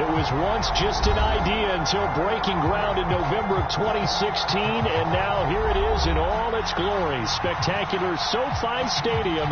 It was once just an idea until breaking ground in November of 2016, and now here it is in all its glory. Spectacular SoFi Stadium.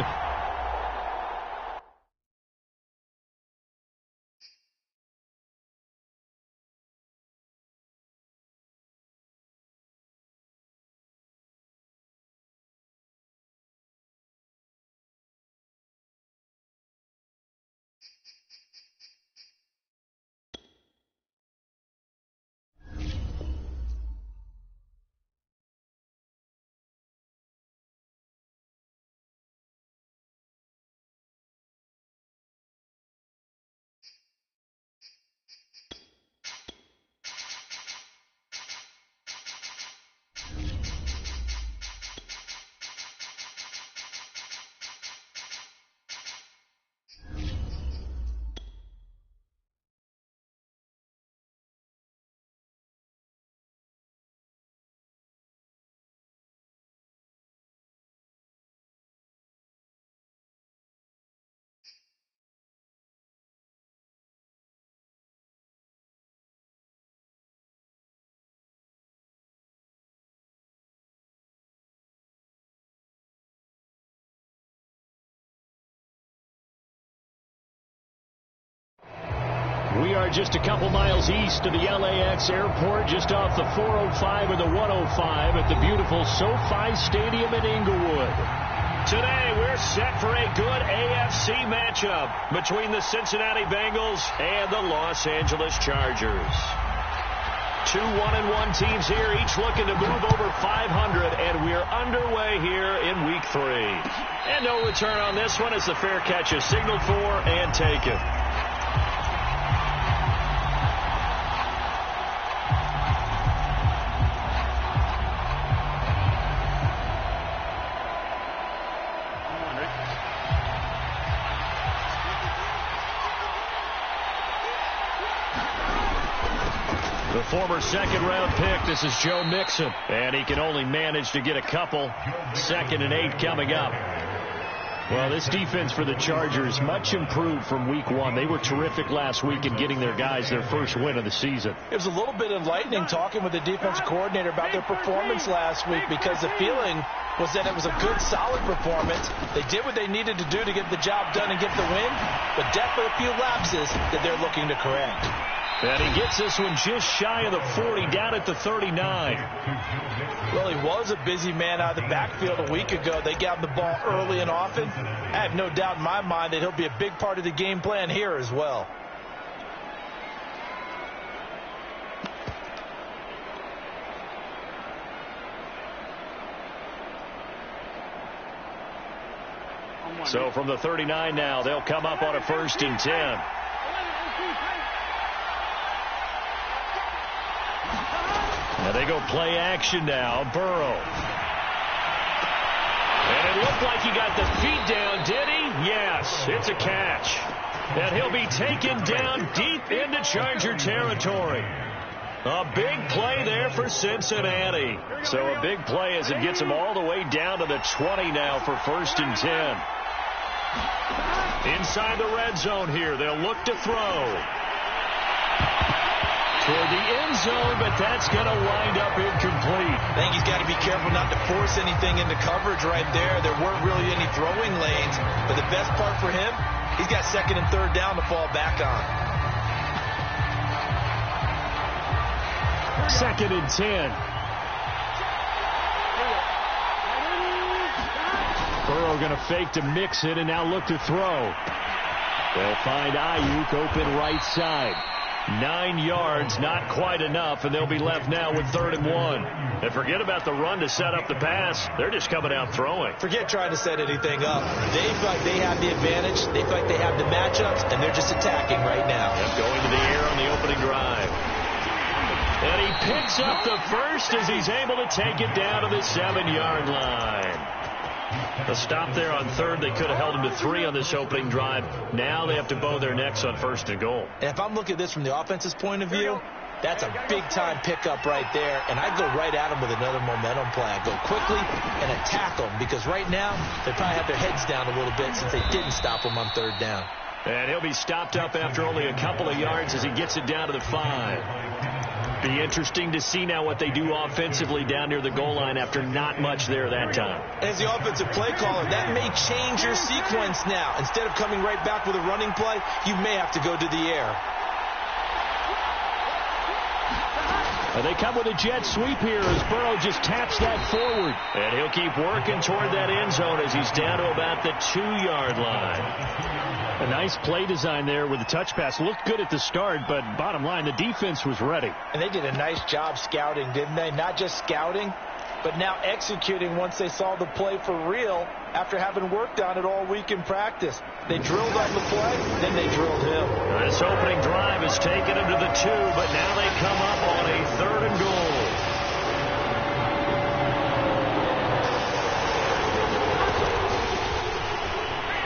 We are just a couple miles east of the LAX airport, just off the 405 and the 105 at the beautiful SoFi Stadium in Inglewood. Today, we're set for a good AFC matchup between the Cincinnati Bengals and the Los Angeles Chargers. Two 1-1 teams here, each looking to move over 500, and we're underway here in Week 3. And no return on this one as the fair catch is signaled for and taken. The former second-round pick, this is Joe Mixon, and he can only manage to get a couple. 2nd and 8 coming up. Well, this defense for the Chargers, much improved from Week 1. They were terrific last week in getting their guys their first win of the season. It was a little bit enlightening talking with the defensive coordinator about their performance last week, because the feeling was that it was a good, solid performance. They did what they needed to do to get the job done and get the win, but definitely a few lapses that they're looking to correct. And he gets this one just shy of the 40, down at the 39. Well, he was a busy man out of the backfield a week ago. They got him the ball early and often. I have no doubt in my mind that he'll be a big part of the game plan here as well. So from the 39 now, they'll come up on a 1st and 10. Now they go play action now. Burrow. And it looked like he got the feet down, did he? Yes, it's a catch. And he'll be taken down deep into Charger territory. A big play there for Cincinnati. So a big play as it gets him all the way down to the 20 now for 1st and 10. Inside the red zone here, they'll look to throw. Toward the end zone, but that's going to wind up incomplete. I think he's got to be careful not to force anything into coverage right there. There weren't really any throwing lanes, but the best part for him, he's got 2nd and 3rd down to fall back on. 2nd and 10. Burrow going to fake to mix it and now look to throw. They'll find Ayuk open right side. 9 yards, not quite enough, and they'll be left now with 3rd and 1. And forget about the run to set up the pass. They're just coming out throwing. Forget trying to set anything up. They feel like they have the advantage. They feel like they have the matchups, and they're just attacking right now. Yep, going to the air on the opening drive. And he picks up the first as he's able to take it down to the 7-yard line. A stop there on 3rd. They could have held him to 3 on this opening drive. Now they have to bow their necks on 1st and goal. And if I'm looking at this from the offense's point of view, that's a big-time pickup right there. And I go right at him with another momentum play. I go quickly and attack them, because right now they probably have their heads down a little bit since they didn't stop them on 3rd down. And he'll be stopped up after only a couple of yards as he gets it down to the 5. Be interesting to see now what they do offensively down near the goal line after not much there that time. As the offensive play caller, that may change your sequence now. Instead of coming right back with a running play, you may have to go to the air. And they come with a jet sweep here as Burrow just taps that forward. And he'll keep working toward that end zone as he's down to about the 2-yard line. A nice play design there with the touch pass. Looked good at the start, but bottom line, the defense was ready. And they did a nice job scouting, didn't they? Not just scouting, but now executing once they saw the play for real after having worked on it all week in practice. They drilled on the play, then they drilled him. This opening drive has taken him to the 2, but now they come up on a 3rd and goal.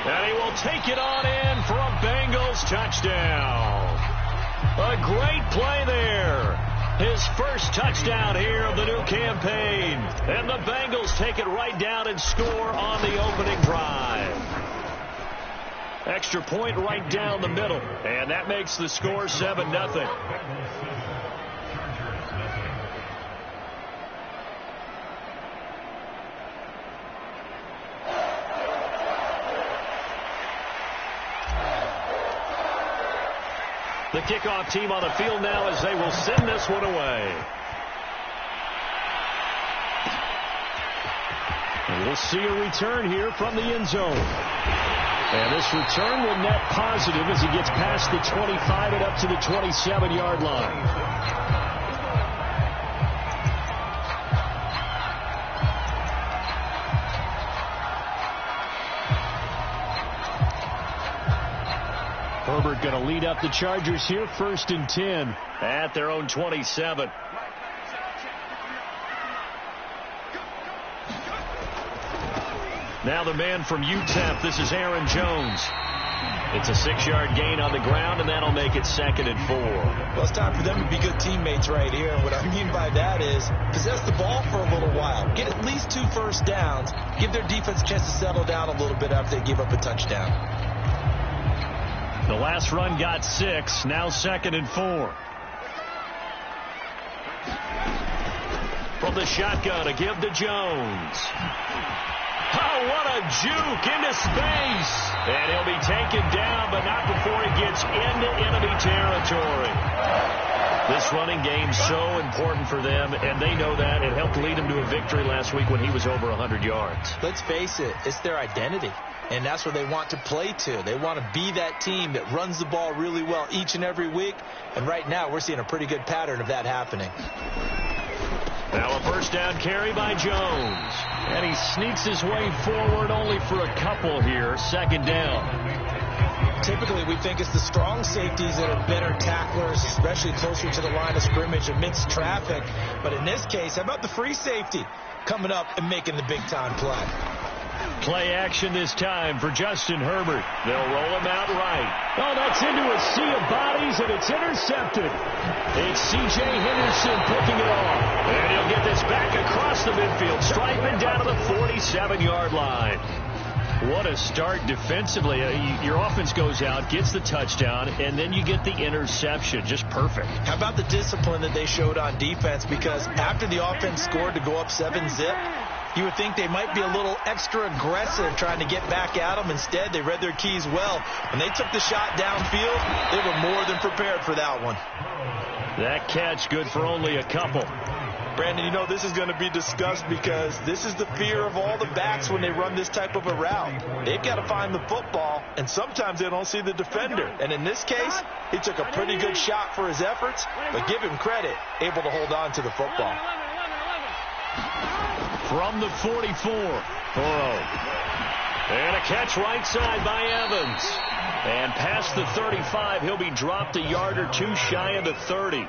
And he will take it on in for a Bengals touchdown. A great play there. His first touchdown here of the new campaign. And the Bengals take it right down and score on the opening drive. Extra point right down the middle. And that makes the score 7-0. The kickoff team on the field now as they will send this one away. And we'll see a return here from the end zone. And this return will net positive as he gets past the 25 and up to the 27-yard line. Herbert going to lead up the Chargers here, 1st and 10 at their own 27. Now the man from UTEP, this is Aaron Jones. It's a 6-yard gain on the ground, and that'll make it 2nd and 4. Well, it's time for them to be good teammates right here. And what I mean by that is possess the ball for a little while. Get at least 2 first downs. Give their defense a chance to settle down a little bit after they give up a touchdown. The last run got 6, now 2nd and 4. From the shotgun, a give to Jones. Oh, what a juke into space. And he'll be taken down, but not before he gets into enemy territory. This running game's so important for them, and they know that. It helped lead them to a victory last week when he was over 100 yards. Let's face it, it's their identity. And that's what they want to play to. They want to be that team that runs the ball really well each and every week. And right now, we're seeing a pretty good pattern of that happening. Now a first down carry by Jones. And he sneaks his way forward only for a couple here. 2nd down. Typically, we think it's the strong safeties that are better tacklers, especially closer to the line of scrimmage amidst traffic. But in this case, how about the free safety coming up and making the big-time play? Play action this time for Justin Herbert. They'll roll him out right. Oh, that's into a sea of bodies, and it's intercepted. It's C.J. Henderson picking it off. And he'll get this back across the midfield, striping down to the 47-yard line. What a start defensively. Your offense goes out, gets the touchdown, and then you get the interception. Just perfect. How about the discipline that they showed on defense? Because after the offense scored to go up 7-zip, you would think they might be a little extra aggressive trying to get back at them. Instead, they read their keys well. When they took the shot downfield, they were more than prepared for that one. That catch good for only a couple. Brandon, you know this is going to be discussed because this is the fear of all the backs when they run this type of a route. They've got to find the football, and sometimes they don't see the defender. And in this case, he took a pretty good shot for his efforts, but give him credit, able to hold on to the football. From the 44, Burrow. And a catch right side by Evans. And past the 35, he'll be dropped a yard or two shy of the 30.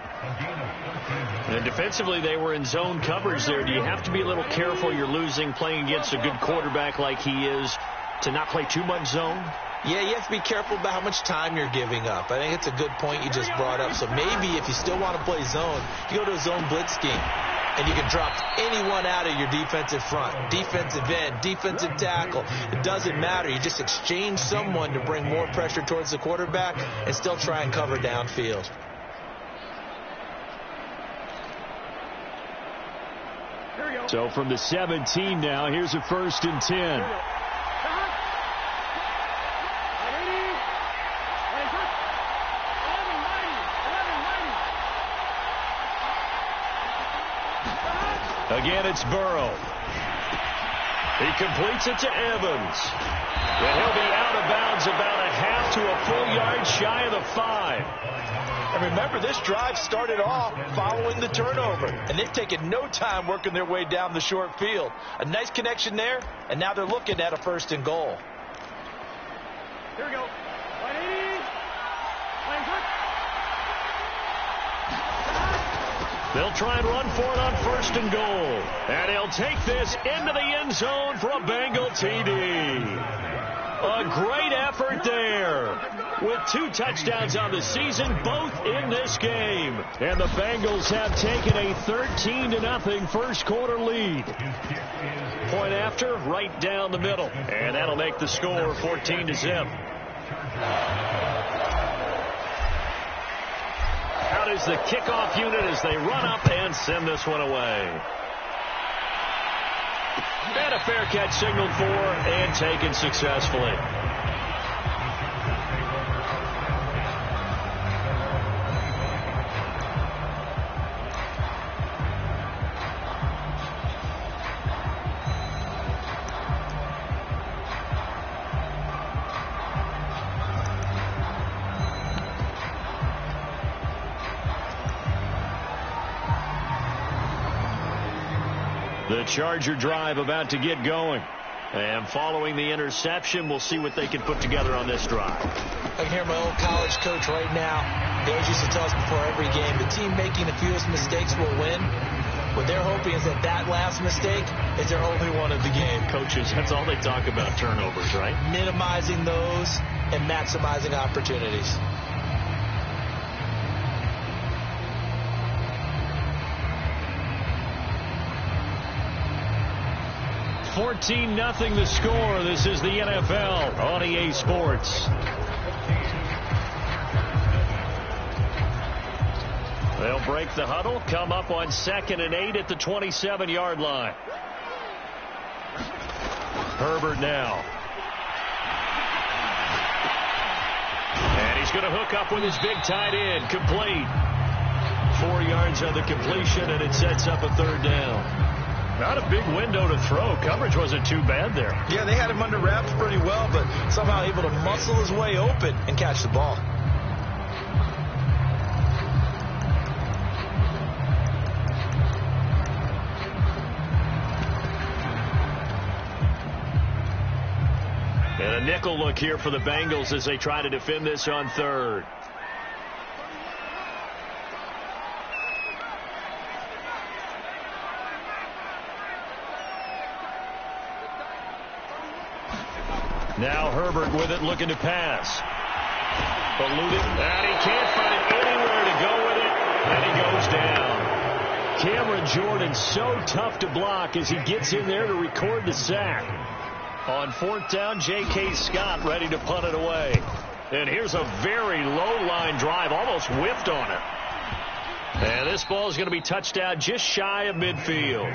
And defensively, they were in zone coverage there. Do you have to be a little careful? You're losing, playing against a good quarterback like he is, to not play too much zone? Yeah, you have to be careful about how much time you're giving up. I think it's a good point you just brought up. So maybe if you still want to play zone, you go to a zone blitz scheme. and you can drop anyone out of your defensive front, defensive end, defensive tackle. It doesn't matter. You just exchange someone to bring more pressure towards the quarterback and still try and cover downfield. So from the 17 now, here's a 1st and 10. Again, it's Burrow. He completes it to Evans. And he'll be out of bounds about a half to a full yard shy of the 5. And remember, this drive started off following the turnover, and they've taken no time working their way down the short field. A nice connection there, and now they're looking at a 1st and goal. Here we go. 180. They'll try and run for it on 1st and goal. And he'll take this into the end zone for a Bengal TD. A great effort there. With 2 touchdowns on the season, both in this game. And the Bengals have taken a 13-0 first quarter lead. Point after, right down the middle. And that'll make the score 14-0. Out is the kickoff unit as they run up and send this one away. And a fair catch signaled for and taken successfully. The Charger drive about to get going. And following the interception, we'll see what they can put together on this drive. I can hear my old college coach right now. They always used to tell us before every game, the team making the fewest mistakes will win. What they're hoping is that that last mistake is their only one of the game. Coaches, that's all they talk about, turnovers, right? Minimizing those and maximizing opportunities. 14-0 the score. This is the NFL on EA Sports. They'll break the huddle, come up on 2nd and 8 at the 27-yard line. Herbert now. And he's going to hook up with his big tight end. Complete. 4 yards on the completion, and it sets up a 3rd down. Not a big window to throw. Coverage wasn't too bad there. Yeah, they had him under wraps pretty well, but somehow able to muscle his way open and catch the ball. And a nickel look here for the Bengals as they try to defend this on 3rd. Now Herbert with it, looking to pass. Eluded, and he can't find anywhere to go with it, and he goes down. Cameron Jordan so tough to block as he gets in there to record the sack. On 4th down, J.K. Scott ready to punt it away. And here's a very low-line drive, almost whiffed on it. And this ball is going to be touched out just shy of midfield.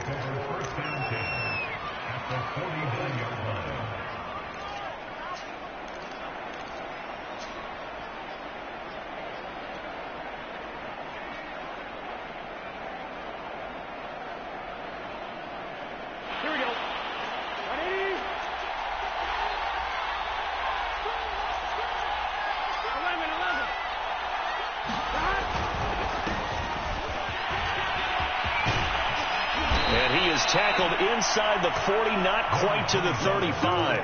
Tackled inside the 40, not quite to the 35.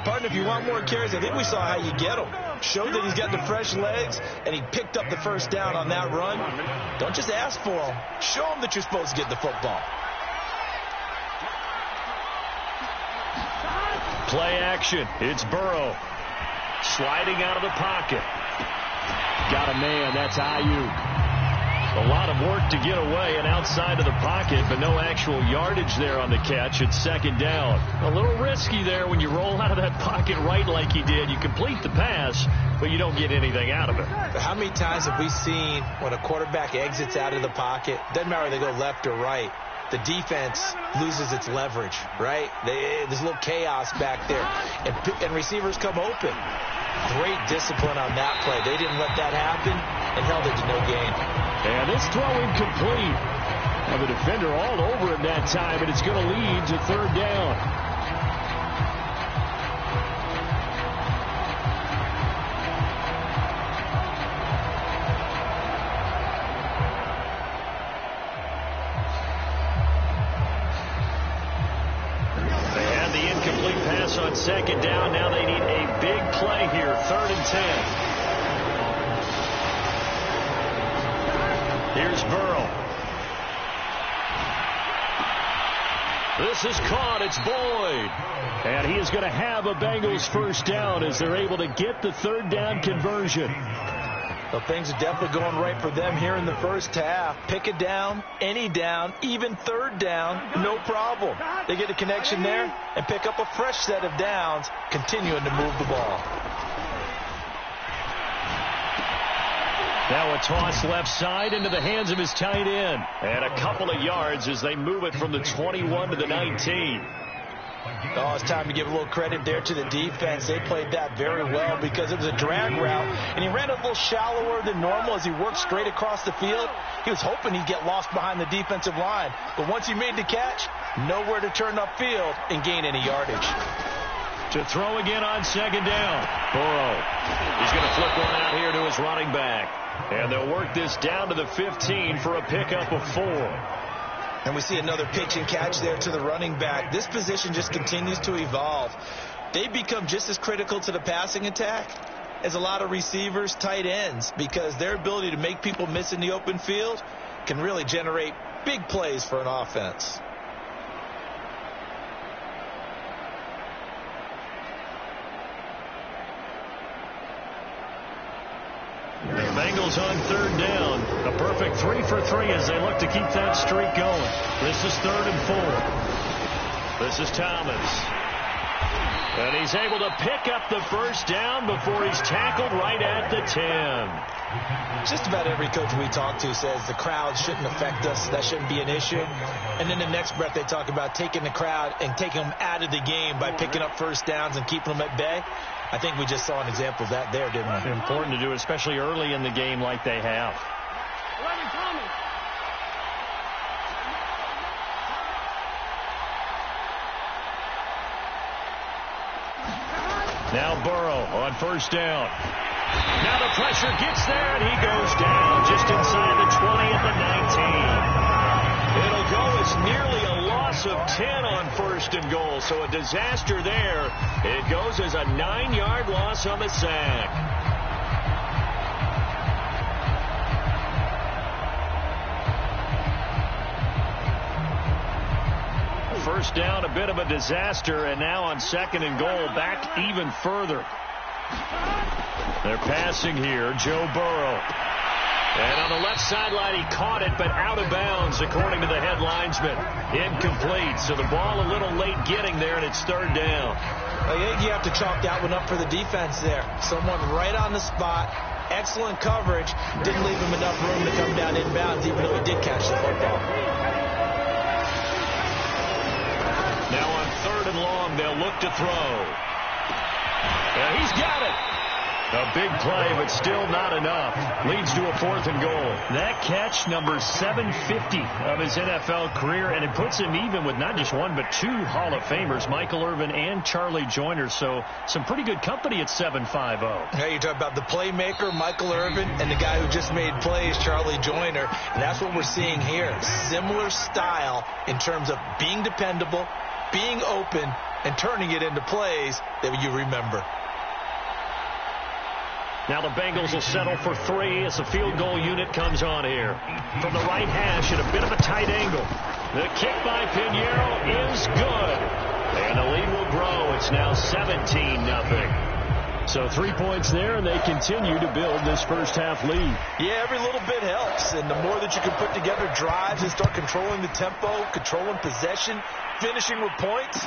Partner, if you want more carries, I think we saw how you get him. Showed that he's got the fresh legs, and he picked up the 1st down on that run. Don't just ask for him. Show him that you're supposed to get the football. Play action. It's Burrow. Sliding out of the pocket. Got a man. That's Ayuk. A lot of work to get away and outside of the pocket, but no actual yardage there on the catch. It's second down. A little risky there when you roll out of that pocket right like he did. You complete the pass, but you don't get anything out of it. How many times have we seen when a quarterback exits out of the pocket, doesn't matter if they go left or right, the defense loses its leverage, right? There's a little chaos back there, and receivers come open. Great discipline on that play. They didn't let that happen and held it to no gain. And this throw incomplete. Now the defender all over him that time, and it's going to lead to third down. On second down, now they need a big play here, 3rd and 10. Here's Burrow. This is caught. It's Boyd. And he is going to have a Bengals first down as they're able to get the 3rd down conversion. Well, things are definitely going right for them here in the first half. Pick it down, any down, even 3rd down, no problem. They get a connection there and pick up a fresh set of downs, continuing to move the ball. Now a toss left side into the hands of his tight end. And a couple of yards as they move it from the 21 to the 19. Oh, it's time to give a little credit there to the defense. They played that very well because it was a drag route, and he ran a little shallower than normal as he worked straight across the field. He was hoping he'd get lost behind the defensive line, but once he made the catch, nowhere to turn upfield and gain any yardage. To throw again on second down. Burrow. He's going to flip one out here to his running back. And they'll work this down to the 15 for a pickup of 4. And we see another pitch and catch there to the running back. This position just continues to evolve. They become just as critical to the passing attack as a lot of receivers, tight ends, because their ability to make people miss in the open field can really generate big plays for an offense. The Bengals on 3rd down. A perfect 3 for 3 as they look to keep that streak going. This is 3rd and 4. This is Thomas. And he's able to pick up the first down before he's tackled right at the 10. Just about every coach we talk to says the crowd shouldn't affect us. That shouldn't be an issue. And then the next breath they talk about taking the crowd and taking them out of the game by picking up first downs and keeping them at bay. I think we just saw an example of that there, didn't we? Important to do, especially early in the game like they have. Now Burrow on first down. Now the pressure gets there, and he goes down just inside the 20 at the 19. It'll go as nearly a loss of 10 on 1st and goal, so a disaster there. It goes as a 9-yard loss on the sack. First down, a bit of a disaster, and now on 2nd and goal, back even further. They're passing here, Joe Burrow. And on the left sideline, he caught it, but out of bounds, according to the head linesman. Incomplete, so the ball a little late getting there, and it's 3rd down. I think you have to chalk that one up for the defense there. Someone right on the spot, excellent coverage, didn't leave him enough room to come down inbounds, even though he did catch the football. Now on 3rd and long, they'll look to throw. And he's got it. A big play, but still not enough. Leads to a 4th and goal. That catch, number 750 of his NFL career, and it puts him even with not just one, but 2 Hall of Famers, Michael Irvin and Charlie Joyner. So some pretty good company at 750. Yeah, you talk about the playmaker, Michael Irvin, and the guy who just made plays, Charlie Joyner. And that's what we're seeing here. Similar style in terms of being dependable, being open, and turning it into plays that you remember. Now the Bengals will settle for 3 as the field goal unit comes on here. From the right hash at a bit of a tight angle. The kick by Pinheiro is good. And the lead will grow. It's now 17-0. So 3 points there, and they continue to build this first-half lead. Yeah, every little bit helps, and the more that you can put together drives and start controlling the tempo, controlling possession, finishing with points,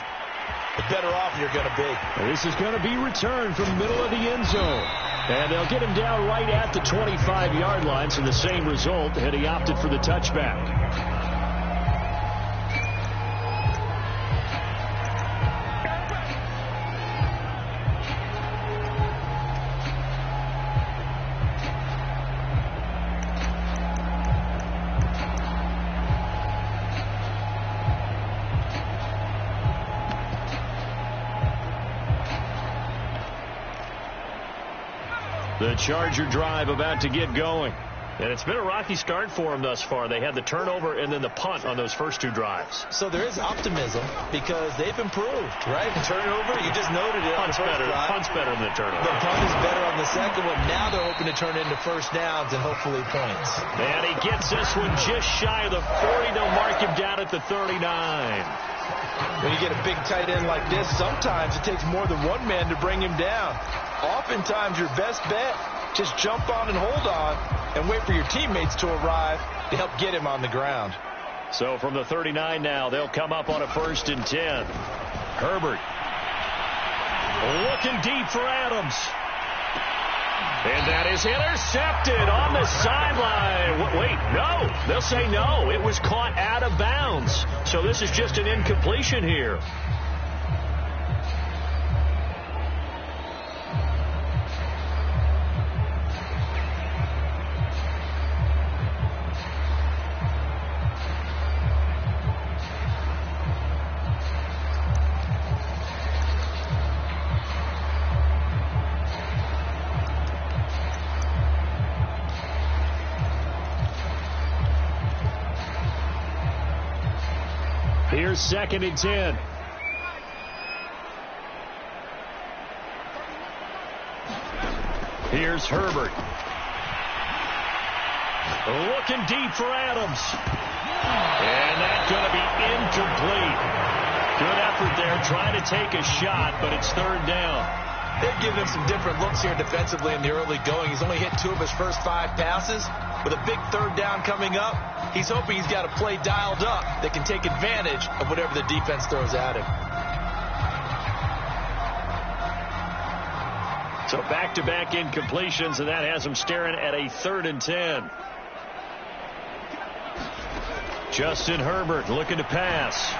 the better off you're going to be. This is going to be returned from the middle of the end zone. And they'll get him down right at the 25-yard line, so the same result, and he opted for the touchback. The Charger drive about to get going. And it's been a rocky start for them thus far. They had the turnover and then the punt on those first two drives. So there is optimism because they've improved, right? The turnover, you just noted it. Punt's better than the turnover. The punt is better on the second one. Now they're hoping to turn it into first downs and hopefully points. And he gets this one just shy of the 40. They'll mark him down at the 39. When you get a big tight end like this, sometimes it takes more than one man to bring him down. Oftentimes, your best bet, just jump on and hold on and wait for your teammates to arrive to help get him on the ground. So from the 39 now, they'll come up on a 1st and 10. Herbert looking deep for Adams. And that is intercepted on the sideline. Wait, no. They'll say no. It was caught out of bounds. So this is just an incompletion here. Here's 2nd and 10. Here's Herbert. Looking deep for Adams. And that's going to be incomplete. Good effort there trying to take a shot, but it's 3rd down. They've given him some different looks here defensively in the early going. He's only hit 2 of his first 5 passes. With a big 3rd down coming up, he's hoping he's got a play dialed up that can take advantage of whatever the defense throws at him. So back-to-back incompletions, and that has him staring at a 3rd and 10. Justin Herbert looking to pass.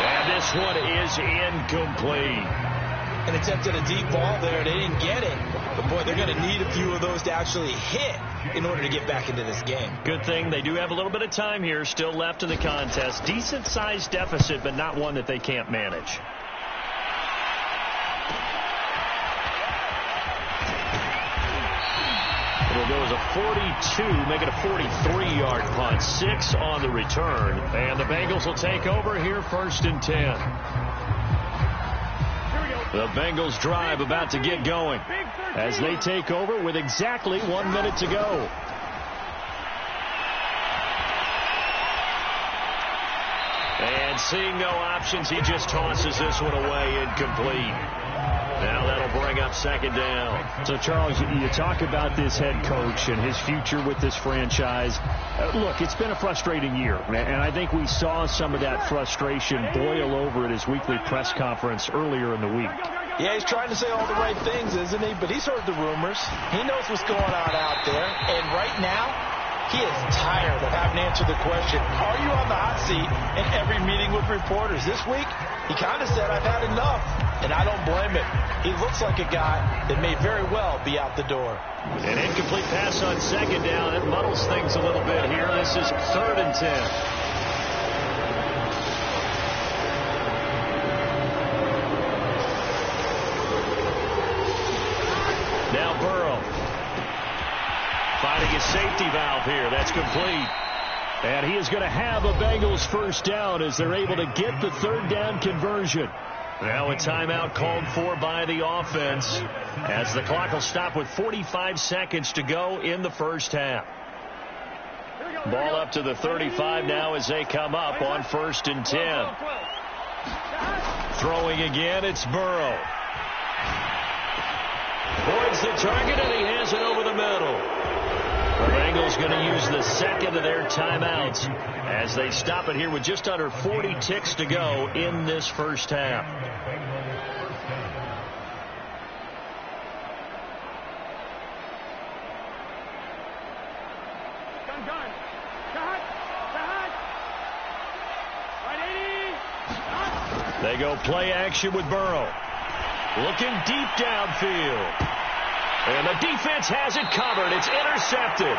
And this one is incomplete. And attempted a deep ball there. They didn't get it. But, boy, they're going to need a few of those to actually hit in order to get back into this game. Good thing they do have a little bit of time here still left in the contest. Decent-sized deficit, but not one that they can't manage. It'll go as a 42, make it a 43-yard punt. 6 on the return. And the Bengals will take over here 1st and 10. The Bengals drive about to get going as they take over with exactly 1 minute to go. And seeing no options, he just tosses this one away, incomplete. Now that'll bring up 2nd down. So, Charles, you talk about this head coach and his future with this franchise. Look, it's been a frustrating year, and I think we saw some of that frustration boil over at his weekly press conference earlier in the week. Yeah, he's trying to say all the right things, isn't he? But he's heard the rumors. He knows what's going on out there. And right now, he is tired of having to answer the question, are you on the hot seat in every meeting with reporters? This week, he kind of said, I've had enough. And I don't blame him. He looks like a guy that may very well be out the door. An incomplete pass on 2nd down. It muddles things a little bit here. This is 3rd and 10. Now Burrow finding his safety valve here. That's complete. And he is going to have a Bengals 1st down as they're able to get the 3rd down conversion. Now a timeout called for by the offense as the clock will stop with 45 seconds to go in the 1st half. Ball up to the 35 now as they come up on 1st and 10. Throwing again, it's Burrow. Avoids the target, and he has it over the middle. The Bengals going to use the second of their timeouts as they stop it here with just under 40 ticks to go in this first half. They go play action with Burrow. Looking deep downfield. And the defense has it covered. It's intercepted.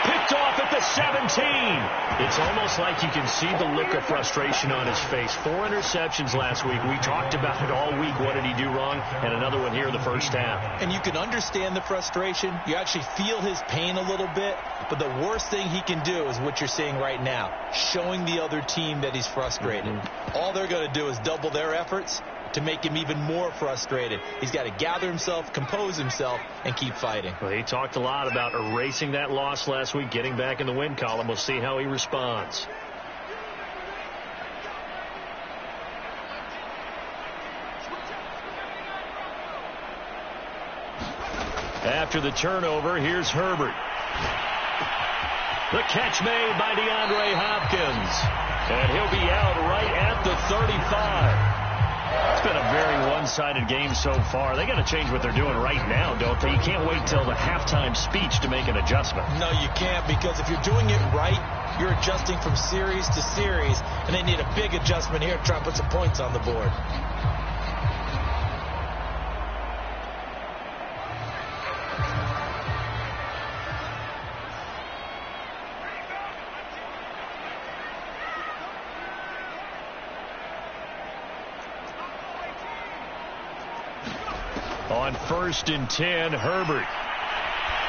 Picked off at the 17. It's almost like you can see the look of frustration on his face. 4 interceptions last week. We talked about it all week. What did he do wrong? And another one here in the first half. And you can understand the frustration. You actually feel his pain a little bit. But the worst thing he can do is what you're seeing right now, showing the other team that he's frustrated. All they're going to do is double their efforts to make him even more frustrated. He's got to gather himself, compose himself, and keep fighting. Well, he talked a lot about erasing that loss last week, getting back in the win column. We'll see how he responds. After the turnover, here's Herbert. The catch made by DeAndre Hopkins. And he'll be out right at the 35. It's been a very one-sided game so far. They got to change what they're doing right now, don't they? You can't wait till the halftime speech to make an adjustment. No, you can't, because if you're doing it right, you're adjusting from series to series, and they need a big adjustment here to try and put some points on the board. On 1st and 10, Herbert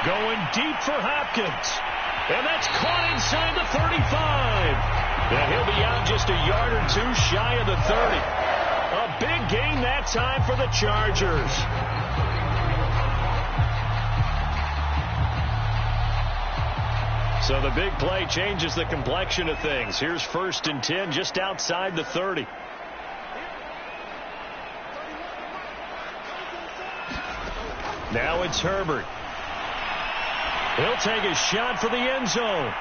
going deep for Hopkins. And that's caught inside the 35. And he'll be out just a yard or two shy of the 30. A big gain that time for the Chargers. So the big play changes the complexion of things. Here's 1st and 10 just outside the 30. Now it's Herbert. He'll take a shot for the end zone.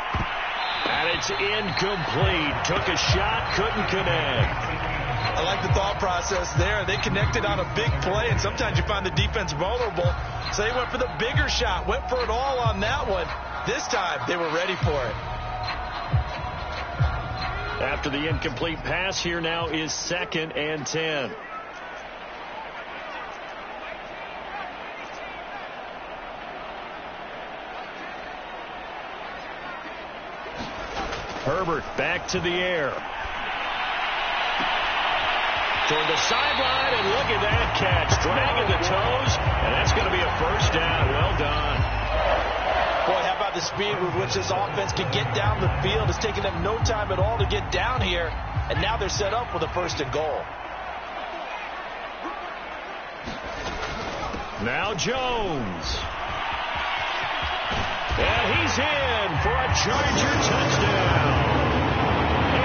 And it's incomplete. Took a shot, couldn't connect. I like the thought process there. They connected on a big play, and sometimes you find the defense vulnerable. So they went for the bigger shot, went for it all on that one. This time, they were ready for it. After the incomplete pass, here now is 2nd and 10. Herbert back to the air. Toward the sideline, and look at that catch. Dragging the toes, and that's going to be a first down. Well done. Boy, how about the speed with which this offense can get down the field? It's taken them no time at all to get down here, and now they're set up with a 1st and goal. Now Jones. And he's in for a Charger touchdown.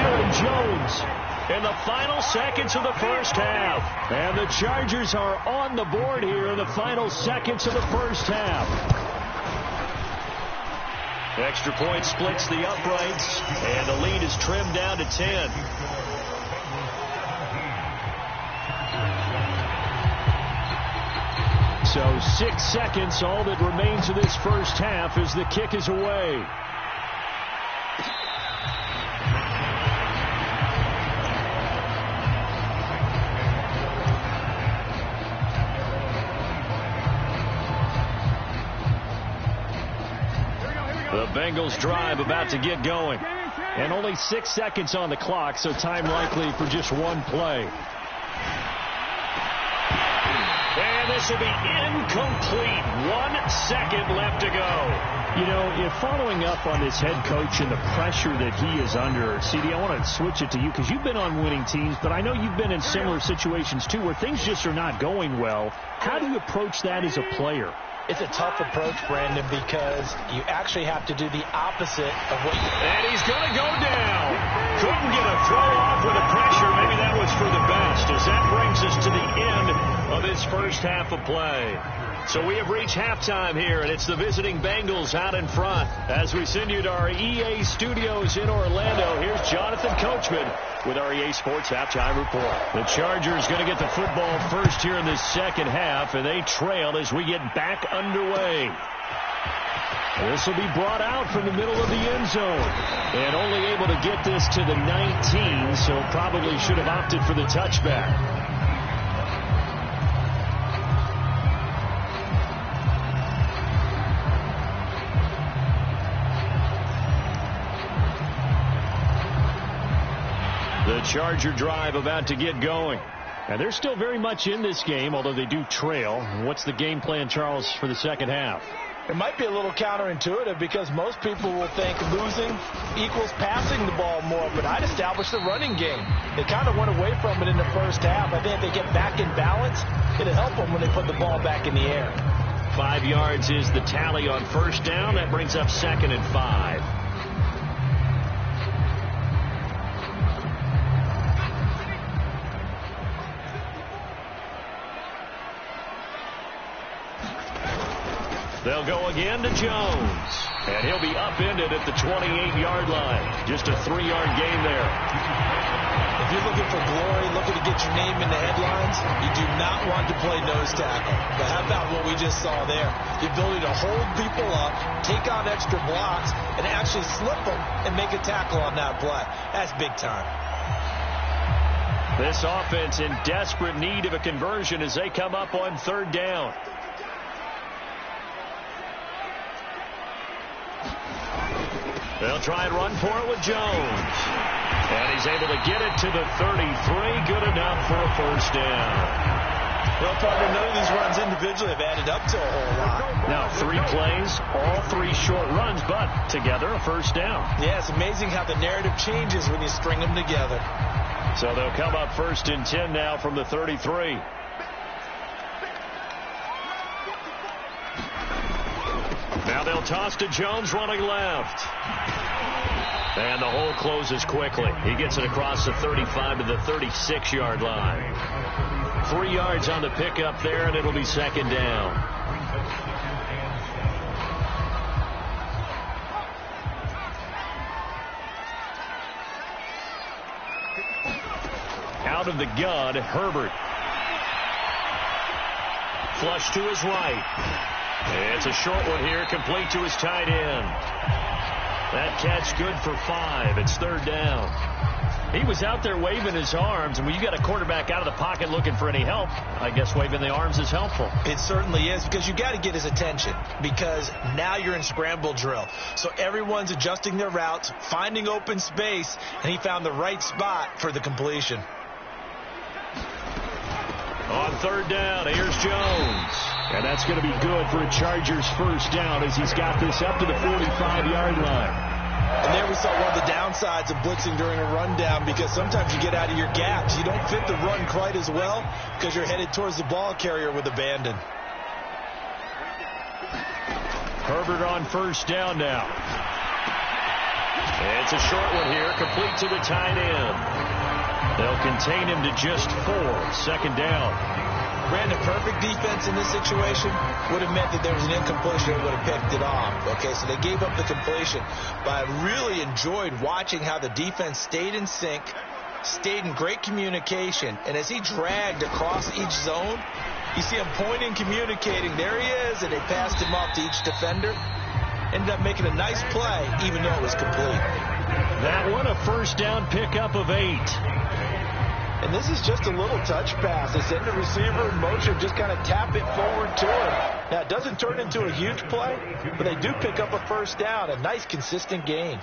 Aaron Jones in the final seconds of the first half. And the Chargers are on the board here in the final seconds of the first half. Extra point splits the uprights, and the lead is trimmed down to 10. So 6 seconds, all that remains of this first half as the kick is away. The Bengals drive about to get going. And only 6 seconds on the clock, so time likely for just one play. And this will be incomplete. 1 second left to go. You know, if following up on this head coach and the pressure that he is under, CD, I want to switch it to you because you've been on winning teams, but I know you've been in similar situations too where things just are not going well. How do you approach that as a player? It's a tough approach, Brandon, because you actually have to do the opposite of what you... And he's going to go down. Couldn't get a throw off with the pressure. Maybe that was for the best. as that brings us to the end of this first half of play. So we have reached halftime here, and it's the visiting Bengals out in front. As we send you to our EA studios in Orlando, here's Jonathan Coachman with our EA Sports Halftime Report. The Chargers going to get the football first here in the second half, and they trail as we get back underway. This will be brought out from the middle of the end zone. And only able to get this to the 19, so probably should have opted for the touchback. The Charger drive about to get going. And they're still very much in this game, although they do trail. What's the game plan, Charles, for the second half? It might be a little counterintuitive because most people will think losing equals passing the ball more, but I'd establish the running game. They kind of went away from it in the first half. I think if they get back in balance, it'll help them when they put the ball back in the air. 5 yards is the tally on first down. That brings up 2nd and 5. They'll go again to Jones. And he'll be upended at the 28-yard line. Just a 3-yard gain there. If you're looking for glory, looking to get your name in the headlines, you do not want to play nose tackle. But how about what we just saw there? The ability to hold people up, take on extra blocks, and actually slip them and make a tackle on that play. That's big time. This offense in desperate need of a conversion as they come up on 3rd down. They'll try and run for it with Jones. And he's able to get it to the 33. Good enough for a first down. Well, probably none of these runs individually have added up to a whole lot. Now 3 plays, all 3 short runs, but together a first down. Yeah, it's amazing how the narrative changes when you string them together. So they'll come up 1st and 10 now from the 33. Now they'll toss to Jones running left. And the hole closes quickly. He gets it across the 35 to the 36-yard line. 3 yards on the pickup there, and it'll be 2nd down. Out of the gun, Herbert. Flush to his right. It's a short one here, complete to his tight end. That catch good for 5. It's 3rd down. He was out there waving his arms, and when you got a quarterback out of the pocket looking for any help, I guess waving the arms is helpful. It certainly is, because you got to get his attention, because now you're in scramble drill. So everyone's adjusting their routes, finding open space, and he found the right spot for the completion. On 3rd down, here's Jones. And that's going to be good for a Chargers first down as he's got this up to the 45-yard line. And there we saw one of the downsides of blitzing during a rundown, because sometimes you get out of your gaps. You don't fit the run quite as well because you're headed towards the ball carrier with abandon. Herbert on first down now. It's a short one here, complete to the tight end. They'll contain him to just 4. 2nd down. Brandon, perfect defense in this situation would have meant that there was an incompletion and would have picked it off. Okay, so they gave up the completion. But I really enjoyed watching how the defense stayed in sync, stayed in great communication, and as he dragged across each zone, you see him pointing, communicating. There he is, and they passed him off to each defender. Ended up making a nice play, even though it was complete. That one a first down pickup of 8. And this is just a little touch pass. They send the receiver in motion, just kind of tap it forward to him. Now, it doesn't turn into a huge play, but they do pick up a first down, a nice, consistent gain.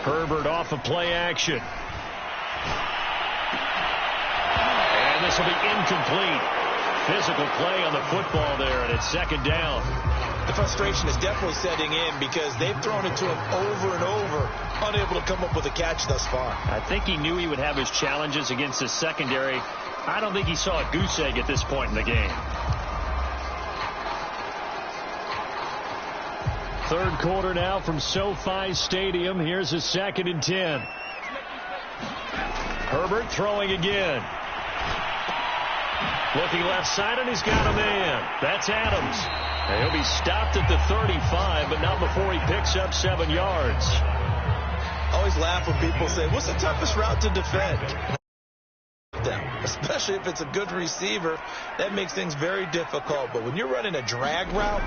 Herbert off of play action. And this will be incomplete. Physical play on the football there, and it's 2nd down. The frustration is definitely setting in because they've thrown it to him over and over, unable to come up with a catch thus far. I think he knew he would have his challenges against the secondary. I don't think he saw a goose egg at this point in the game. 3rd quarter now from SoFi Stadium. Here's a 2nd and 10. Herbert throwing again. Looking left side, and he's got a man. That's Adams. And he'll be stopped at the 35, but not before he picks up 7 yards. Always laugh when people say, what's the toughest route to defend? Especially if it's a good receiver, that makes things very difficult. But when you're running a drag route,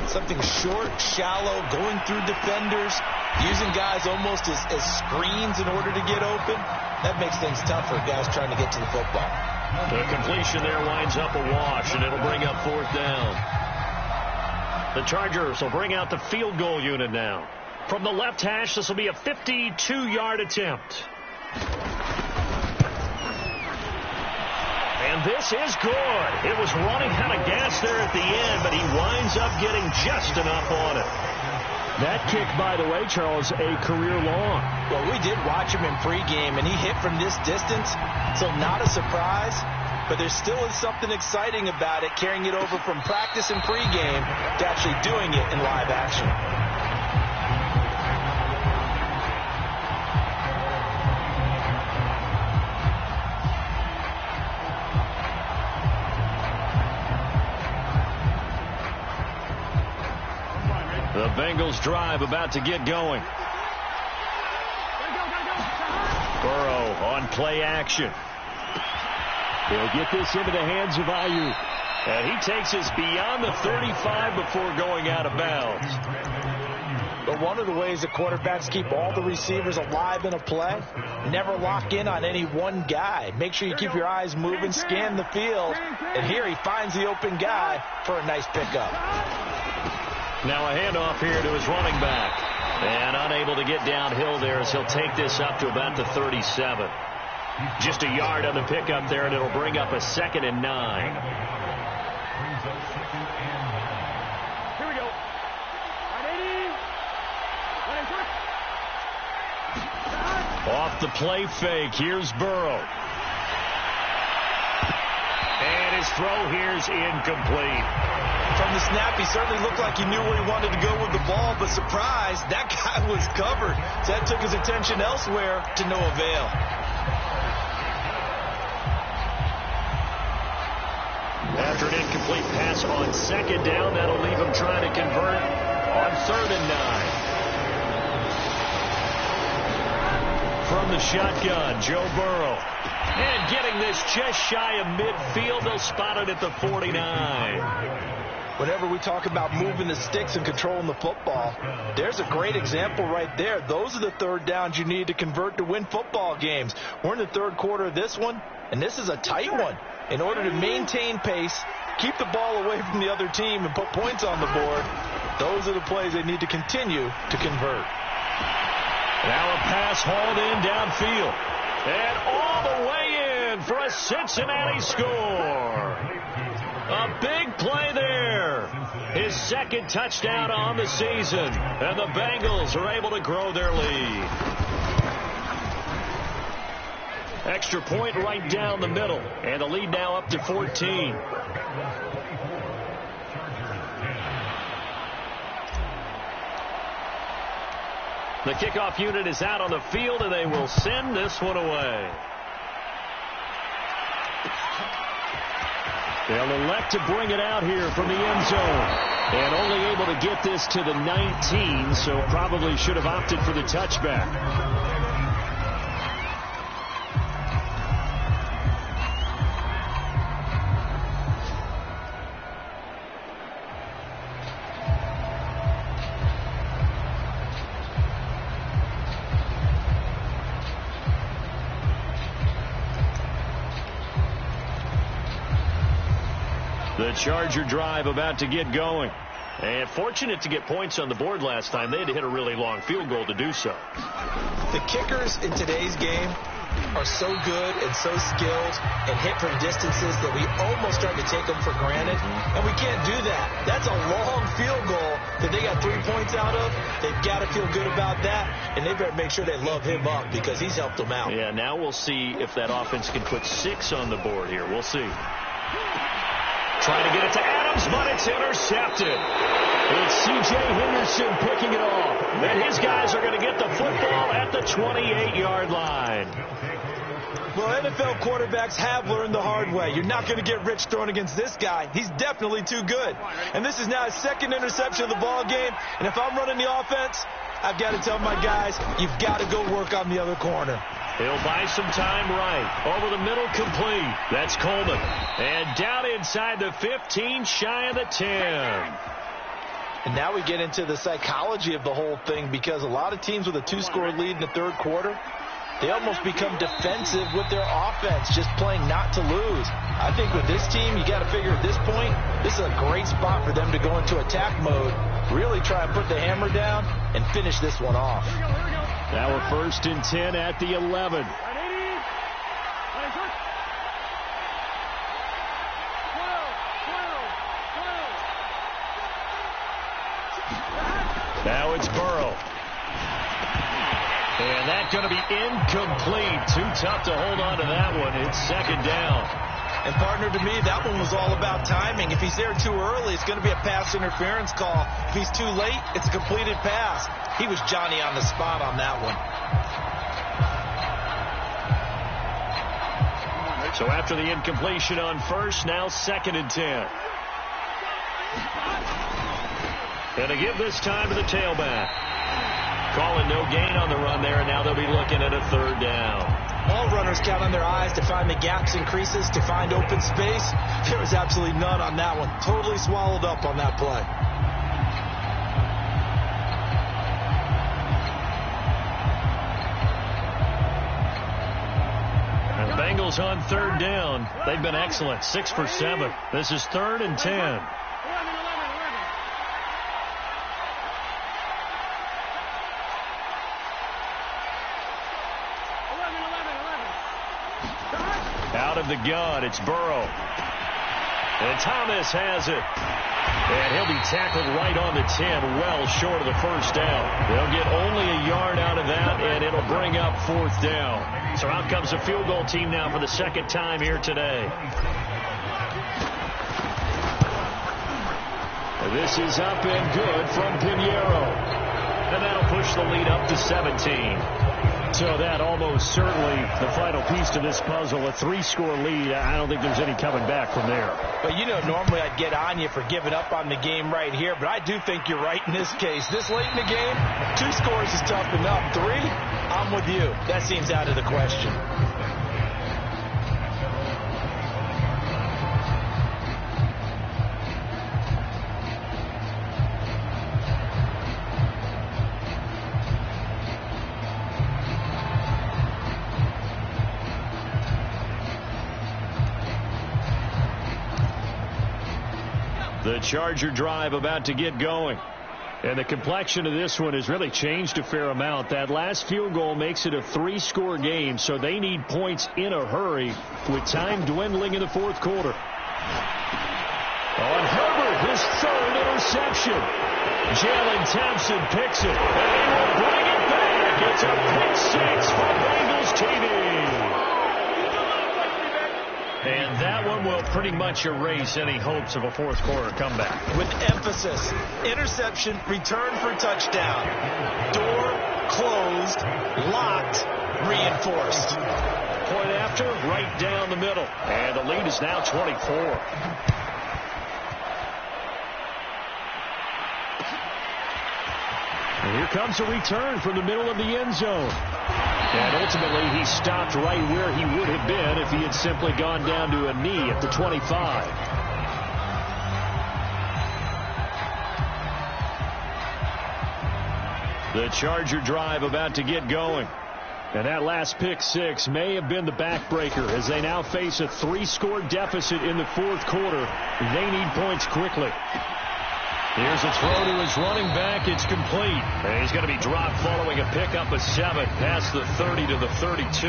something short, shallow, going through defenders, using guys almost as screens in order to get open, that makes things tough for guys trying to get to the football. The completion there winds up a wash, and it'll bring up 4th down. The Chargers will bring out the field goal unit now. From the left hash, this will be a 52-yard attempt. And this is good. It was running out of gas there at the end, but he winds up getting just enough on it. That kick, by the way, Charles, a career long. Well, we did watch him in pregame, and he hit from this distance, so not a surprise. But there still is something exciting about it, carrying it over from practice and pregame to actually doing it in live action. The Bengals drive about to get going. Burrow on play action. They'll get this into the hands of Ayuk. And he takes us beyond the 35 before going out of bounds. But one of the ways that quarterbacks keep all the receivers alive in a play, never lock in on any one guy. Make sure you keep your eyes moving, scan the field. And here he finds the open guy for a nice pickup. Now a handoff here to his running back. And unable to get downhill there as he'll take this up to about the 37. Just a yard on the pickup there, and it'll bring up a 2nd and 9. Here we go. 180. Off the play fake, here's Burrow. And his throw here's incomplete. From the snap, he certainly looked like he knew where he wanted to go with the ball, but surprise, that guy was covered. So that took his attention elsewhere to no avail. After an incomplete pass on 2nd down, that'll leave him trying to convert on 3rd and 9. From the shotgun, Joe Burrow. And getting this just shy of midfield, they'll spot it at the 49. Whenever we talk about moving the sticks and controlling the football, there's a great example right there. Those are the 3rd downs you need to convert to win football games. We're in the 3rd quarter of this one, and this is a tight one. In order to maintain pace, keep the ball away from the other team, and put points on the board, those are the plays they need to continue to convert. Now a pass hauled in downfield. And all the way in for a Cincinnati score. A big play there. His 2nd touchdown on the season. And the Bengals are able to grow their lead. Extra point right down the middle. And the lead now up to 14. The kickoff unit is out on the field, and they will send this one away. They'll elect to bring it out here from the end zone. And only able to get this to the 19, so probably should have opted for the touchback. The Charger drive about to get going. And fortunate to get points on the board last time. They had to hit a really long field goal to do so. The kickers in today's game are so good and so skilled and hit from distances that we almost start to take them for granted. And we can't do that. That's a long field goal that they got 3 points out of. They've got to feel good about that. And they better make sure they love him up because he's helped them out. Yeah, now we'll see if that offense can put 6 on the board here. We'll see. Trying to get it to Adams, but it's intercepted. It's C.J. Henderson picking it off. And his guys are going to get the football at the 28-yard line. Well, NFL quarterbacks have learned the hard way. You're not going to get rich throwing against this guy. He's definitely too good. And this is now his second interception of the ball game. And if I'm running the offense, I've got to tell my guys, you've got to go work on the other corner. He'll buy some time right. Over the middle, complete. That's Coleman. And down inside the 15, shy of the 10. And now we get into the psychology of the whole thing, because a lot of teams with a 2-score lead in the third quarter, they almost become defensive with their offense, just playing not to lose. I think with this team, you got to figure at this point, this is a great spot for them to go into attack mode, really try and put the hammer down and finish this one off. Now we're 1st and 10 at the 11. Now it's Burrow. And that's going to be incomplete. Too tough to hold on to that one. It's 2nd down. And, partner, to me, that one was all about timing. If he's there too early, it's going to be a pass interference call. If he's too late, it's a completed pass. He was Johnny on the spot on that one. So after the incompletion on 1st, now 2nd and 10. And to give this time to the tailback. Calling no gain on the run there, and now they'll be looking at a 3rd down. All runners count on their eyes to find the gaps and creases, to find open space. There was absolutely none on that one. Totally swallowed up on that play. And the Bengals on 3rd down. They've been excellent. 6 for 7. This is 3rd and 10. Out of the gun, it's Burrow. And Thomas has it. And he'll be tackled right on the 10, well short of the 1st down. They'll get only a yard out of that, and it'll bring up 4th down. So out comes the field goal team now for the 2nd time here today. This is up and good from Pinheiro. And that'll push the lead up to 17. So that almost certainly the final piece to this puzzle, a 3-score lead. I don't think there's any coming back from there. But, you know, normally I'd get on you for giving up on the game right here, but I do think you're right in this case. This late in the game, 2 scores is tough enough. 3, I'm with you. That seems out of the question. The Charger drive about to get going. And the complexion of this one has really changed a fair amount. That last field goal makes it a 3-score game, so they need points in a hurry with time dwindling in the 4th quarter. On Herbert, his 3rd interception. Jalen Thompson picks it, and he will bring it back. It's a pick 6 for Bengals TV. And that one will pretty much erase any hopes of a 4th quarter comeback. With emphasis, interception, return for touchdown. Door closed, locked, reinforced. Point after, right down the middle. And the lead is now 24. And here comes a return from the middle of the end zone. And ultimately, he stopped right where he would have been if he had simply gone down to a knee at the 25. The Charger drive about to get going. And that last pick 6 may have been the backbreaker as they now face a 3-score deficit in the 4th quarter. They need points quickly. Here's a throw to his running back. It's complete. And he's going to be dropped following a pickup of 7 past the 30 to the 32.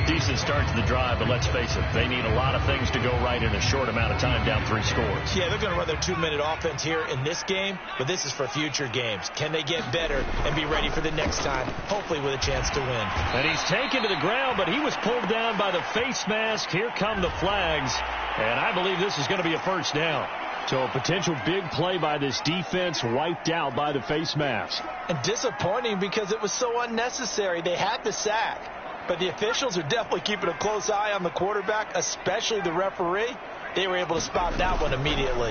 Decent start to the drive, but let's face it, they need a lot of things to go right in a short amount of time, down 3 scores. Yeah, they're going to run their 2-minute offense here in this game, but this is for future games. Can they get better and be ready for the next time, hopefully with a chance to win? And he's taken to the ground, but he was pulled down by the face mask. Here come the flags, and I believe this is going to be a 1st down. So a potential big play by this defense wiped out by the face mask. And disappointing because it was so unnecessary. They had the sack. But the officials are definitely keeping a close eye on the quarterback, especially the referee. They were able to spot that one immediately.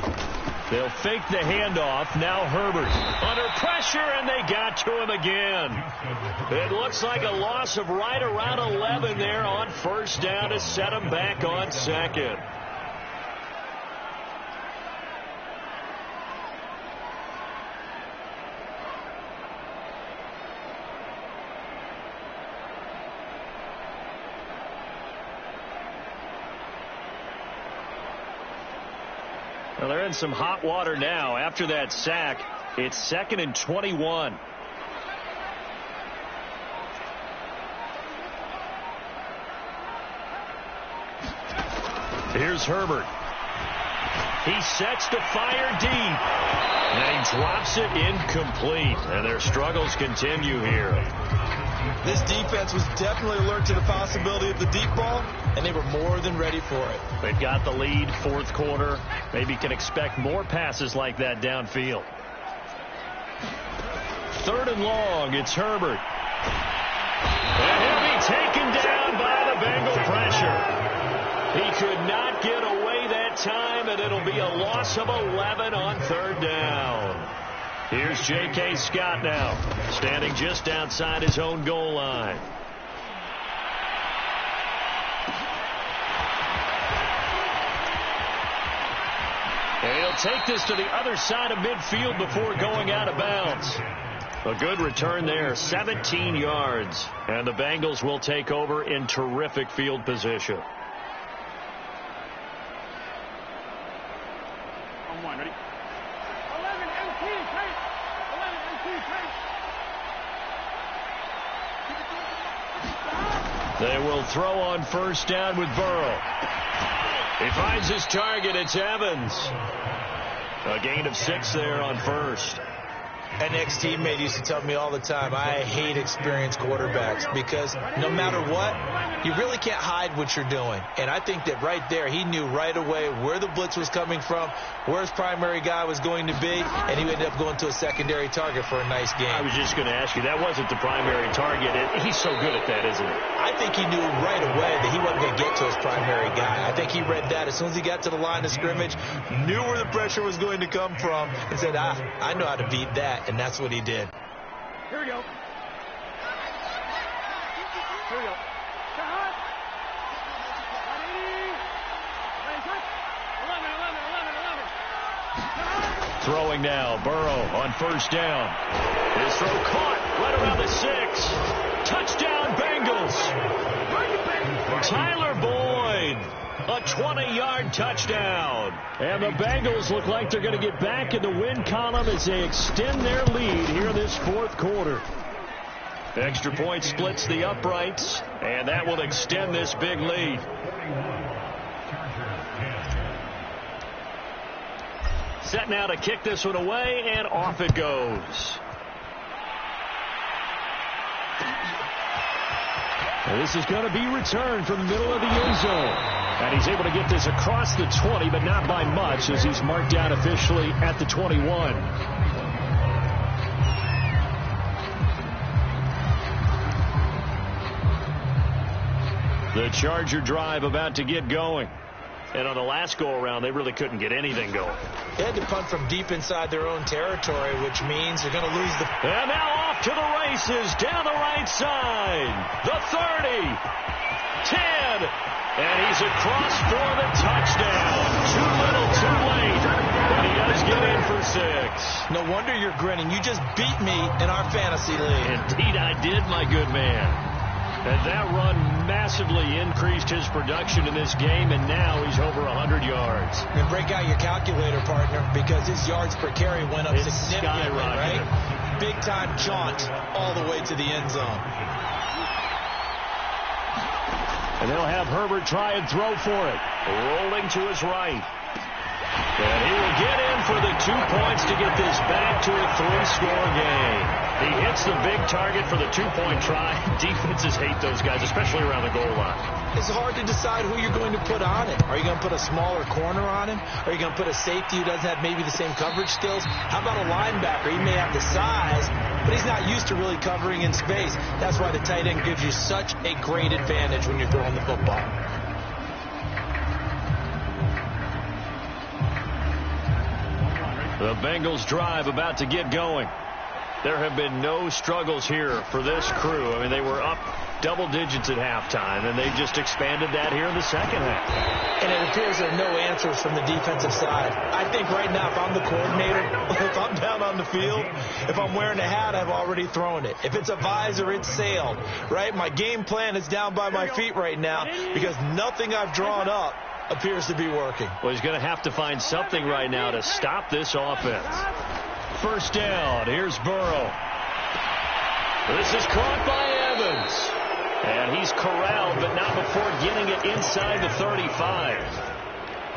They'll fake the handoff. Now Herbert under pressure, and they got to him again. It looks like a loss of right around 11 there on first down to set him back on second. Well, they're in some hot water now. After that sack, it's 2nd and 21. Here's Herbert. He sets to fire deep. And he drops it incomplete. And their struggles continue here. This defense was definitely alert to the possibility of the deep ball, and they were more than ready for it. They've got the lead, fourth quarter. Maybe can expect more passes like that downfield. 3rd and long, it's Herbert. And he'll be taken down by the Bengal pressure. He could not get away that time, and it'll be a loss of 11 on 3rd down. Here's J.K. Scott now, standing just outside his own goal line. And he'll take this to the other side of midfield before going out of bounds. A good return there, 17 yards. And the Bengals will take over in terrific field position. On one, ready? 11 MT, tight. 11 MT, tight. They will throw on first down with Burrow. He finds his target. It's Evans. A gain of 6 there on first. An ex-teammate used to tell me all the time, I hate experienced quarterbacks because no matter what, you really can't hide what you're doing. And I think that right there, he knew right away where the blitz was coming from, where his primary guy was going to be, and he ended up going to a secondary target for a nice game. I was just going to ask you, that wasn't the primary target. He's so good at that, isn't he? I think he knew right away that he wasn't going to get to his primary guy. I think he read that as soon as he got to the line of scrimmage, knew where the pressure was going to come from, and said, I know how to beat that. And that's what he did. Here we go. Here we go. Shot. 11. Throwing now, Burrow on first down. His throw caught right around the 6. Touchdown, Bengals. Tyler Boyd. A 20-yard touchdown. And the Bengals look like they're going to get back in the win column as they extend their lead here this fourth quarter. Extra point splits the uprights, and that will extend this big lead. Set now to kick this one away, and off it goes. This is going to be returned from the middle of the end zone. And he's able to get this across the 20, but not by much, as he's marked down officially at the 21. The Charger drive about to get going. And on the last go-around, they really couldn't get anything going. They had to punt from deep inside their own territory, which means they're going to lose the... And now off to the races, down the right side. The 30, 10, and he's across for the touchdown. Too little, too late, but he does get in for 6. No wonder you're grinning. You just beat me in our fantasy league. Indeed I did, my good man. And that run massively increased his production in this game, and now he's over 100 yards. And break out your calculator, partner, because his yards per carry went up significantly, right? Big-time jaunt all the way to the end zone. And they'll have Herbert try and throw for it. Rolling to his right. And he will get in for the 2 points to get this back to a 3-score game. He hits the big target for the 2-point try. Defenses hate those guys, especially around the goal line. It's hard to decide who you're going to put on him. Are you going to put a smaller corner on him? Are you going to put a safety who doesn't have maybe the same coverage skills? How about a linebacker? He may have the size, but he's not used to really covering in space. That's why the tight end gives you such a great advantage when you're throwing the football. The Bengals drive about to get going. There have been no struggles here for this crew. I mean, they were up double digits at halftime, and they just expanded that here in the second half. And it appears there are no answers from the defensive side. I think right now, if I'm the coordinator, if I'm down on the field, if I'm wearing a hat, I've already thrown it. If it's a visor, it's sailed, right? My game plan is down by my feet right now because nothing I've drawn up appears to be working. Well, he's going to have to find something right now to stop this offense. First down. Here's Burrow. This is caught by Evans. And he's corralled, but not before getting it inside the 35.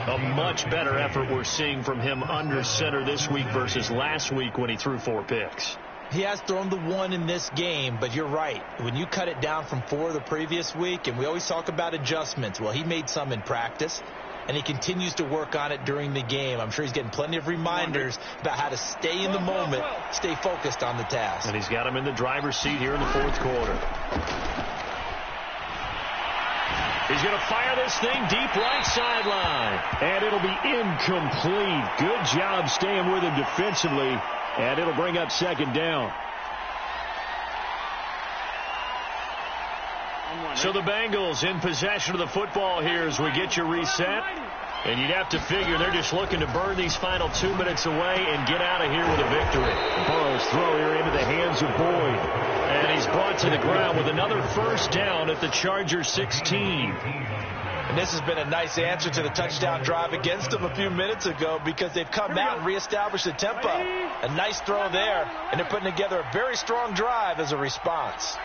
A much better effort we're seeing from him under center this week versus last week when he threw 4 picks. He has thrown the 1 in this game, but you're right. When you cut it down from 4 the previous week, and we always talk about adjustments, well, he made some in practice, and he continues to work on it during the game. I'm sure he's getting plenty of reminders about how to stay in the moment, stay focused on the task. And he's got him in the driver's seat here in the 4th quarter. He's going to fire this thing deep right sideline. And it'll be incomplete. Good job staying with him defensively. And it'll bring up second down. So the Bengals in possession of the football here as we get you reset. And you'd have to figure they're just looking to burn these final 2 minutes away and get out of here with a victory. Burrow's throw here into the hands of Boyd. And he's brought to the ground with another first down at the Chargers 16. And this has been a nice answer to the touchdown drive against them a few minutes ago because they've come out and reestablished the tempo. A nice throw there, and they're putting together a very strong drive as a response.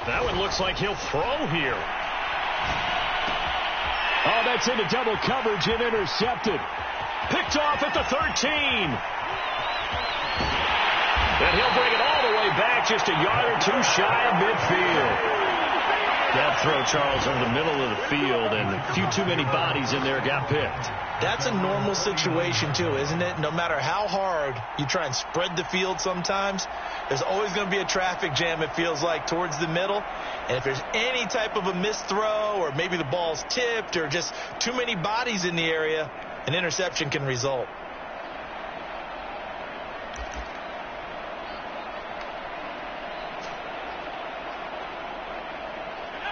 That one looks like he'll throw here. Oh, that's into double coverage and intercepted. Picked off at the 13. And he'll bring it all the way back just a yard or 2 shy of midfield. That throw, Charles, in the middle of the field, and a few too many bodies in there got picked. That's a normal situation, too, isn't it? No matter how hard you try and spread the field sometimes, there's always going to be a traffic jam, it feels like, towards the middle. And if there's any type of a missed throw or maybe the ball's tipped or just too many bodies in the area, an interception can result.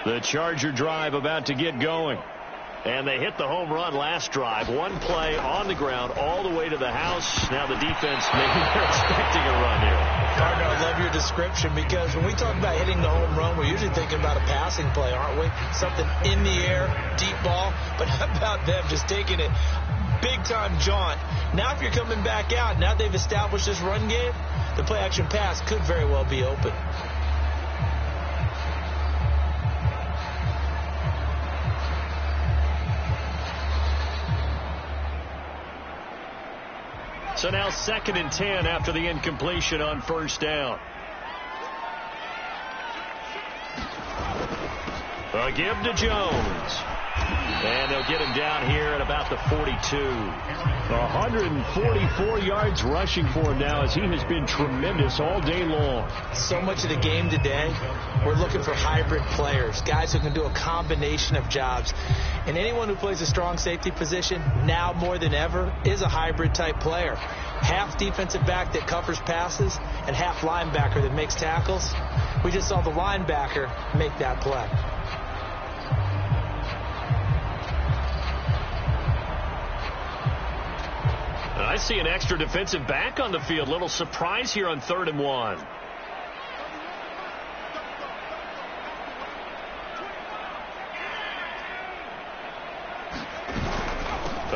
The Charger drive about to get going. And they hit the home run last drive. 1 play on the ground all the way to the house. Now the defense, maybe they're expecting a run here. Partner, I love your description because when we talk about hitting the home run, we're usually thinking about a passing play, aren't we? Something in the air, deep ball. But how about them just taking it big-time jaunt? Now if you're coming back out, now they've established this run game, the play-action pass could very well be open. So now 2nd and 10 after the incompletion on first down. A give to Jones. And they'll get him down here at about the 42. 144 yards rushing for him now as he has been tremendous all day long. So much of the game today, we're looking for hybrid players, guys who can do a combination of jobs. And anyone who plays a strong safety position, now more than ever, is a hybrid type player. Half defensive back that covers passes and half linebacker that makes tackles. We just saw the linebacker make that play. I see an extra defensive back on the field. Little surprise here on 3rd and 1.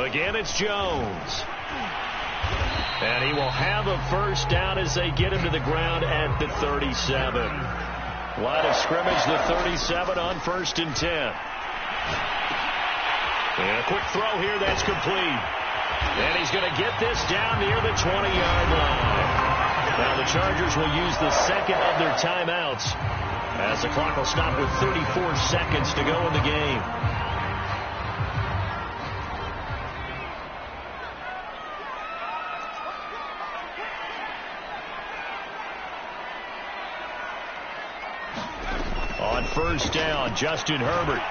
Again, it's Jones. And he will have a first down as they get him to the ground at the 37. Line of scrimmage, the 37 on 1st and 10. And a quick throw here that's complete. And he's going to get this down near the 20-yard line. Now the Chargers will use the second of their timeouts as the clock will stop with 34 seconds to go in the game. On first down, Justin Herbert.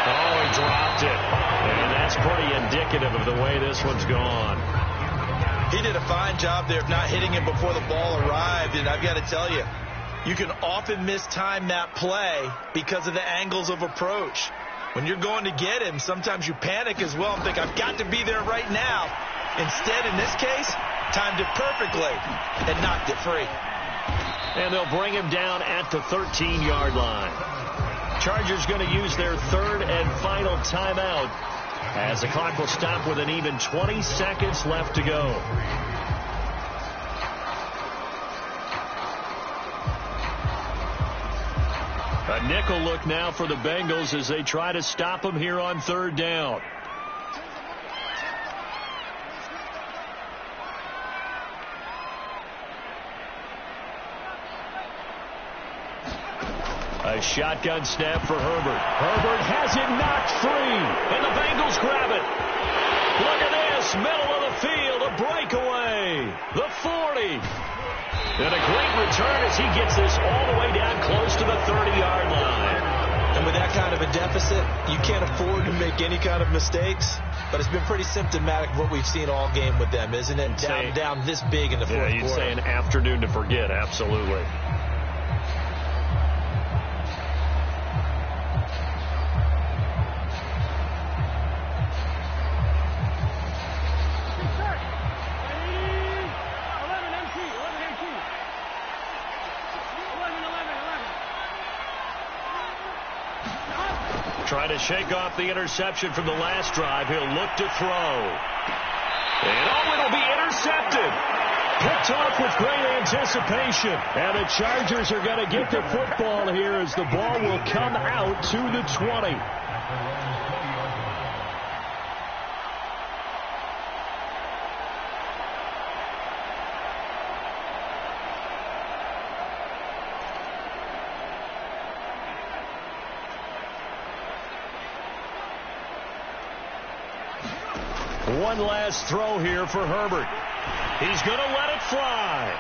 Oh, he dropped it. And that's pretty indicative of the way this one's gone. He did a fine job there of not hitting him before the ball arrived. And I've got to tell you, you can often mistime that play because of the angles of approach. When you're going to get him, sometimes you panic as well and think, I've got to be there right now. Instead, in this case, timed it perfectly and knocked it free. And they'll bring him down at the 13-yard line. Chargers going to use their third and final timeout as the clock will stop with an even 20 seconds left to go. A nickel look now for the Bengals as they try to stop him here on third down. A shotgun snap for Herbert. Herbert has it knocked free, and the Bengals grab it. Look at this, middle of the field, a breakaway. The 40. And a great return as he gets this all the way down close to the 30-yard line. And with that kind of a deficit, you can't afford to make any kind of mistakes. But it's been pretty symptomatic of what we've seen all game with them, isn't it? Down this big in the fourth quarter. Yeah, you'd say an afternoon to forget, absolutely. Trying to shake off the interception from the last drive. He'll look to throw. And it'll be intercepted. Picked off with great anticipation. And the Chargers are going to get the football here as the ball will come out to the 20. One last throw here for Herbert. He's going to let it fly.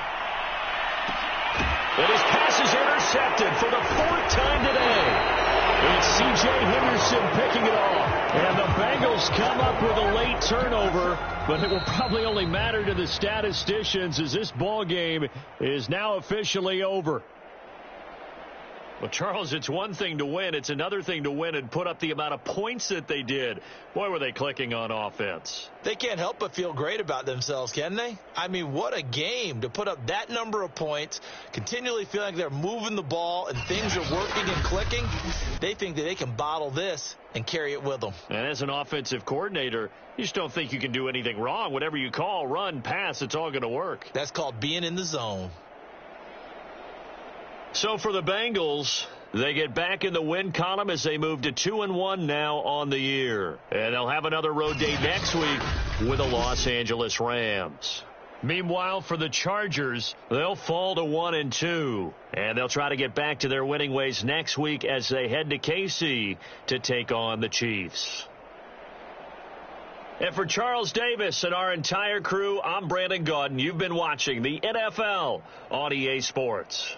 But his pass is intercepted for the fourth time today. It's C.J. Henderson picking it off. And the Bengals come up with a late turnover, but it will probably only matter to the statisticians as this ball game is now officially over. Well, Charles, it's one thing to win. It's another thing to win and put up the amount of points that they did. Boy, were they clicking on offense. They can't help but feel great about themselves, can they? I mean, what a game to put up that number of points, continually feeling like they're moving the ball and things are working and clicking. They think that they can bottle this and carry it with them. And as an offensive coordinator, you just don't think you can do anything wrong. Whatever you call, run, pass, it's all going to work. That's called being in the zone. So for the Bengals, they get back in the win column as they move to 2-1 now on the year. And they'll have another road day next week with the Los Angeles Rams. Meanwhile, for the Chargers, they'll fall to 1-2. And they'll try to get back to their winning ways next week as they head to KC to take on the Chiefs. And for Charles Davis and our entire crew, I'm Brandon Gaudin. You've been watching the NFL on EA Sports.